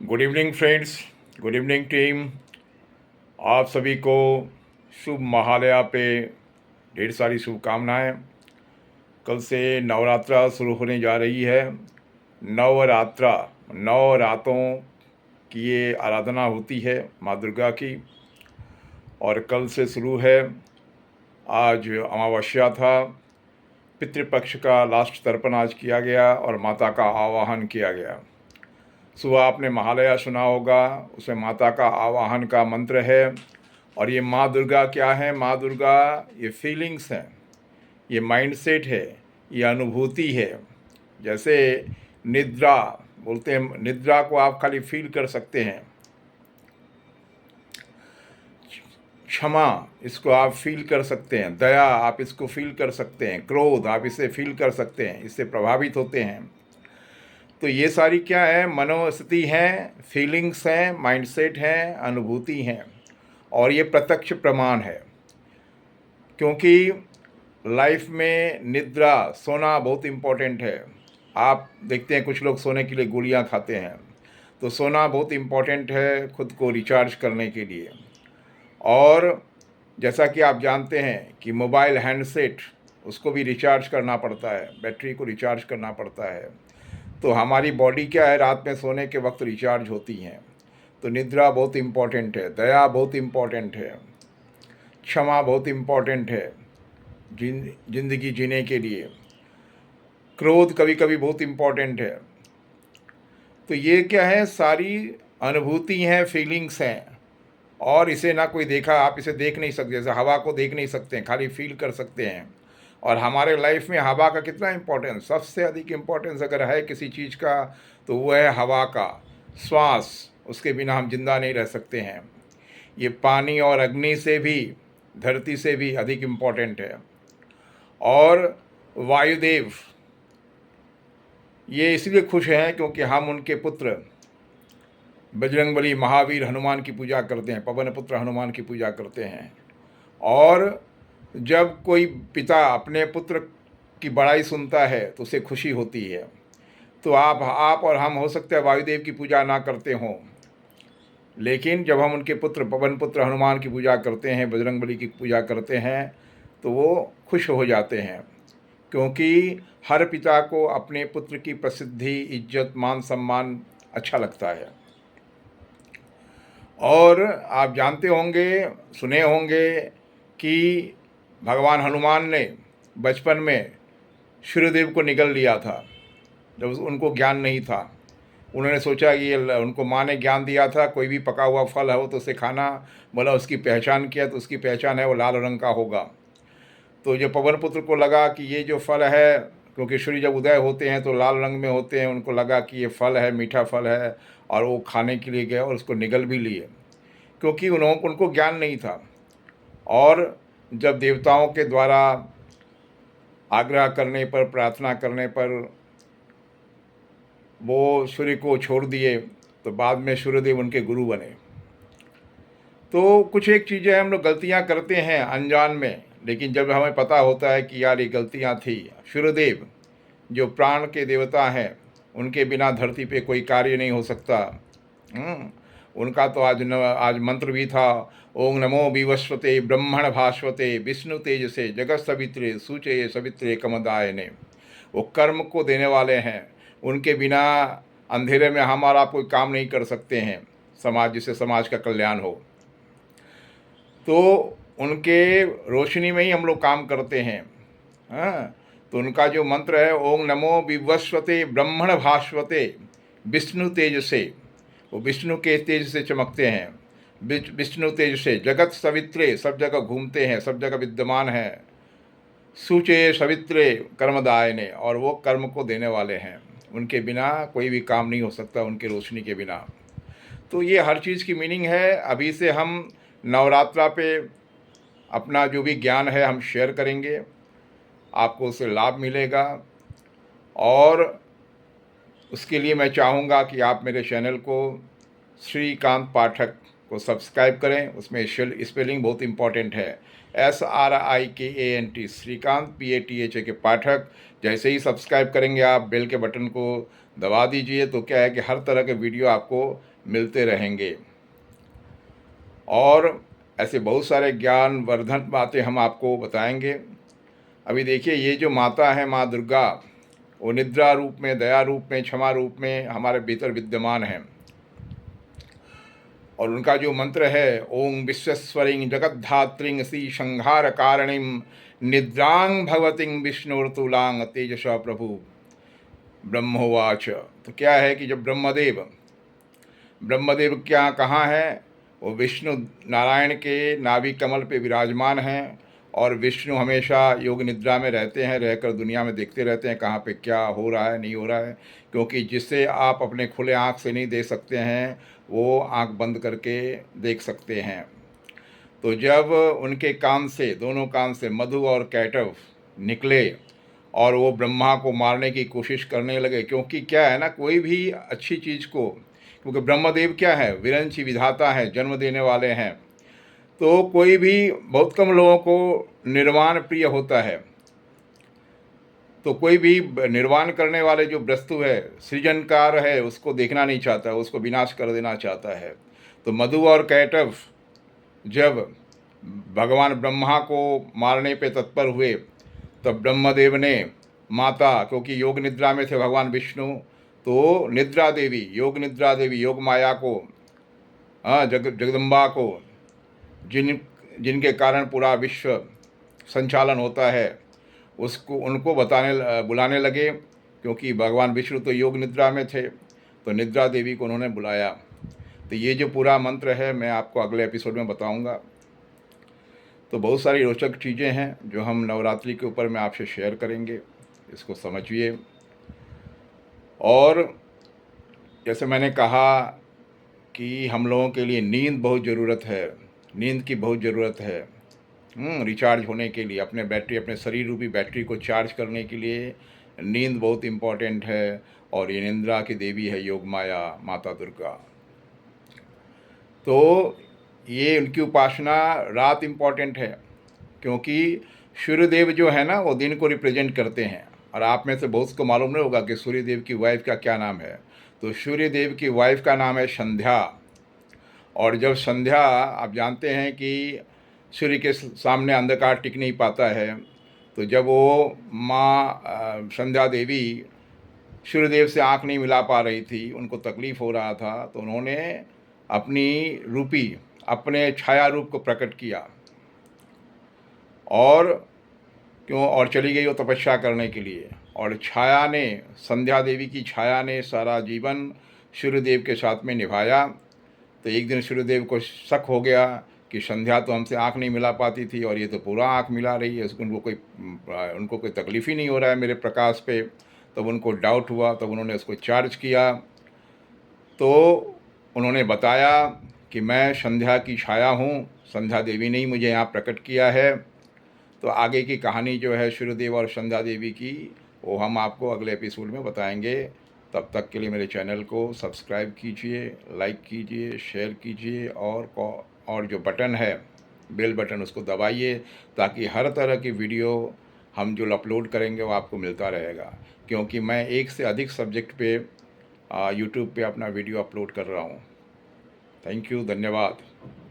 Good evening friends, good evening team. आप सभी को शुभ महालया पे ढेर सारी शुभकामनाएं। कल से नवरात्रा शुरू होने जा रही है। नवरात्रा 9 रातों की ये आराधना होती है माँ दुर्गा की, और कल से शुरू है। आज अमावस्या था, पितृपक्ष का लास्ट तर्पण आज किया गया और माता का आवाहन किया गया। सुबह आपने महालया सुना होगा, उसमें माता का आवाहन का मंत्र है। और ये माँ दुर्गा क्या है? माँ दुर्गा ये फीलिंग्स हैं, ये माइंडसेट है, ये अनुभूति है। जैसे निद्रा बोलते हैं, निद्रा को आप खाली फील कर सकते हैं। क्षमा, इसको आप फील कर सकते हैं। दया, आप इसको फील कर सकते हैं। क्रोध, आप इसे फील कर सकते हैं, इससे प्रभावित होते हैं। तो ये सारी क्या है? मनोस्थिति हैं, फीलिंग्स हैं, माइंडसेट हैं, अनुभूति हैं, और ये प्रत्यक्ष प्रमाण है। क्योंकि लाइफ में निद्रा, सोना बहुत इम्पोर्टेंट है। आप देखते हैं कुछ लोग सोने के लिए गोलियां खाते हैं, तो सोना बहुत इम्पोर्टेंट है खुद को रिचार्ज करने के लिए। और जैसा कि आप जानते हैं कि मोबाइल हैंडसेट, उसको भी रिचार्ज करना पड़ता है, बैटरी को रिचार्ज करना पड़ता है। तो हमारी बॉडी क्या है, रात में सोने के वक्त रिचार्ज होती हैं। तो निद्रा बहुत इम्पॉर्टेंट है, दया बहुत इम्पॉर्टेंट है, क्षमा बहुत इम्पॉर्टेंट है जिंदगी जीने के लिए। क्रोध कभी कभी बहुत इम्पॉर्टेंट है। तो ये क्या है? सारी अनुभूति हैं, फीलिंग्स हैं। और इसे ना कोई देखा, आप इसे देख नहीं सकते। जैसे हवा को देख नहीं सकते हैं, खाली फील कर सकते हैं। और हमारे लाइफ में हवा का कितना इम्पोर्टेंस, सबसे अधिक इम्पोर्टेंस अगर है किसी चीज़ का तो वो है हवा का। श्वास, उसके बिना हम जिंदा नहीं रह सकते हैं। ये पानी और अग्नि से भी, धरती से भी अधिक इम्पोर्टेंट है। और वायुदेव ये इसलिए खुश हैं क्योंकि हम उनके पुत्र बजरंगबली, महावीर, हनुमान की पूजा करते हैं, पवन पुत्र हनुमान की पूजा करते हैं। और जब कोई पिता अपने पुत्र की बड़ाई सुनता है तो उसे खुशी होती है। तो आप और हम हो सकते हैं वायुदेव की पूजा ना करते हों, लेकिन जब हम उनके पुत्र पवन पुत्र हनुमान की पूजा करते हैं, बजरंगबली की पूजा करते हैं, तो वो खुश हो जाते हैं। क्योंकि हर पिता को अपने पुत्र की प्रसिद्धि, इज्जत, मान सम्मान अच्छा लगता है। और आप जानते होंगे, सुने होंगे कि भगवान हनुमान ने बचपन में सूर्यदेव को निगल लिया था जब उनको ज्ञान नहीं था। उन्होंने सोचा कि ये उनको माँ ने ज्ञान दिया था, कोई भी पका हुआ फल हो तो उसे खाना, बोला उसकी पहचान किया तो उसकी पहचान है वो लाल रंग का होगा। तो जब पवन पुत्र को लगा कि ये जो फल है, क्योंकि सूर्य जब उदय होते हैं तो लाल रंग में होते हैं, उनको लगा कि ये फल है, मीठा फल है, और वो खाने के लिए गए और उसको निगल भी लिए, क्योंकि उनको ज्ञान नहीं था। और जब देवताओं के द्वारा आग्रह करने पर, प्रार्थना करने पर वो सूर्य को छोड़ दिए, तो बाद में सूर्यदेव उनके गुरु बने। तो कुछ एक चीज़ें हम लोग गलतियां करते हैं अनजान में, लेकिन जब हमें पता होता है कि यार ये गलतियां थी। सूर्यदेव जो प्राण के देवता हैं, उनके बिना धरती पे कोई कार्य नहीं हो सकता। उनका तो आज मंत्र भी था, ओम नमो विवस्वते ब्रह्मण भास्वते विष्णु तेज से जगत सवित्रे सूचे सवित्रे कमदायने। वो कर्म को देने वाले हैं, उनके बिना अंधेरे में हमारा कोई काम नहीं कर सकते हैं, समाज जिससे समाज का कल्याण हो। तो उनके रोशनी में ही हम लोग काम करते हैं। हाँ, तो उनका जो मंत्र है, ओम नमो विवस्वते ब्रह्मण भास्वते विष्णु तेज से, वो विष्णु के तेज से चमकते हैं। विष्णु तेज से जगत सवित्रे, सब जगह घूमते हैं, सब जगह विद्यमान हैं। सूचे सवित्रे कर्मदायने, और वो कर्म को देने वाले हैं, उनके बिना कोई भी काम नहीं हो सकता, उनके रोशनी के बिना। तो ये हर चीज़ की मीनिंग है। अभी से हम नवरात्रा पे अपना जो भी ज्ञान है हम शेयर करेंगे, आपको उससे लाभ मिलेगा। और उसके लिए मैं चाहूँगा कि आप मेरे चैनल को श्रीकांत पाठक को सब्सक्राइब करें, उसमें स्पेलिंग बहुत इम्पॉर्टेंट है। SRIKANT, श्रीकांत PATHA के पाठक। जैसे ही सब्सक्राइब करेंगे आप, बेल के बटन को दबा दीजिए, तो क्या है कि हर तरह के वीडियो आपको मिलते रहेंगे। और ऐसे बहुत सारे ज्ञानवर्धन बातें हम आपको बताएंगे। अभी देखिए, ये जो माता है माँ दुर्गा, वो निद्रा रूप में, दया रूप में, क्षमा रूप में हमारे भीतर विद्यमान है। और उनका जो मंत्र है, ओम विश्वेश्वरिंग जगद्धात्रिंग श्री संहार कारणिम निद्रांग भगवतिंग विष्णुर्तुलांग तेजसा प्रभु ब्रह्मोवाच। तो क्या है कि जब ब्रह्मदेव क्या कहाँ है, वो विष्णु नारायण के नाभि कमल पे विराजमान हैं। और विष्णु हमेशा योग निद्रा में रहते हैं, रहकर दुनिया में देखते रहते हैं कहाँ पे क्या हो रहा है, नहीं हो रहा है। क्योंकि जिसे आप अपने खुले आँख से नहीं देख सकते हैं, वो आँख बंद करके देख सकते हैं। तो जब उनके कान से, दोनों कान से मधु और कैटव निकले और वो ब्रह्मा को मारने की कोशिश करने लगे, क्योंकि क्या है ना, कोई भी अच्छी चीज़ को, क्योंकि ब्रह्मदेव क्या है, विरंची विधाता है, जन्म देने वाले हैं। तो कोई भी, बहुत कम लोगों को निर्वाण प्रिय होता है। तो कोई भी निर्वाण करने वाले जो वस्तु है, सृजनकार है, उसको देखना नहीं चाहता, उसको विनाश कर देना चाहता है। तो मधु और कैटव जब भगवान ब्रह्मा को मारने पे तत्पर हुए, तब ब्रह्मदेव ने माता, क्योंकि योग निद्रा में थे भगवान विष्णु, तो निद्रा देवी, योग माया को, जगदम्बा को, जिनके कारण पूरा विश्व संचालन होता है, उसको, उनको बुलाने लगे। क्योंकि भगवान विष्णु तो योग निद्रा में थे, तो निद्रा देवी को उन्होंने बुलाया। तो ये जो पूरा मंत्र है, मैं आपको अगले एपिसोड में बताऊंगा। तो बहुत सारी रोचक चीज़ें हैं जो हम नवरात्रि के ऊपर में आपसे शेयर करेंगे, इसको समझिए। और जैसे मैंने कहा कि हम लोगों के लिए नींद बहुत ज़रूरत है, नींद की बहुत ज़रूरत है। रिचार्ज होने के लिए, अपने शरीर रूपी बैटरी को चार्ज करने के लिए नींद बहुत इम्पॉर्टेंट है। और ये निद्रा की देवी है योग माया माता दुर्गा। तो ये उनकी उपासना रात इम्पॉर्टेंट है, क्योंकि सूर्यदेव जो है ना, वो दिन को रिप्रेजेंट करते हैं। और आप में से बहुत को मालूम नहीं होगा कि सूर्यदेव की वाइफ का क्या नाम है। तो सूर्यदेव की वाइफ का नाम है संध्या। और जब संध्या, आप जानते हैं कि सूर्य के सामने अंधकार टिक नहीं पाता है, तो जब वो माँ संध्या देवी सूर्यदेव से आँख नहीं मिला पा रही थी, उनको तकलीफ़ हो रहा था, तो उन्होंने अपने छाया रूप को प्रकट किया। और चली गई वो तपस्या करने के लिए। और संध्या देवी की छाया ने सारा जीवन सूर्यदेव के साथ में निभाया। तो एक दिन सूर्यदेव को शक हो गया कि संध्या तो हमसे आँख नहीं मिला पाती थी, और ये तो पूरा आँख मिला रही है, उनको कोई तकलीफ़ ही नहीं हो रहा है मेरे प्रकाश पे। तब उनको डाउट हुआ, तब उन्होंने उसको चार्ज किया। तो उन्होंने बताया कि मैं संध्या की छाया हूँ, संध्या देवी ने ही मुझे यहाँ प्रकट किया है। तो आगे की कहानी जो है सूर्यदेव और संध्या देवी की, वो हम आपको अगले एपिसोड में बताएंगे। तब तक के लिए मेरे चैनल को सब्सक्राइब कीजिए, लाइक कीजिए, शेयर कीजिए, और जो बटन है बेल बटन, उसको दबाइए, ताकि हर तरह की वीडियो हम जो अपलोड करेंगे वो आपको मिलता रहेगा। क्योंकि मैं एक से अधिक सब्जेक्ट पे यूट्यूब पे अपना वीडियो अपलोड कर रहा हूँ। थैंक यू, धन्यवाद।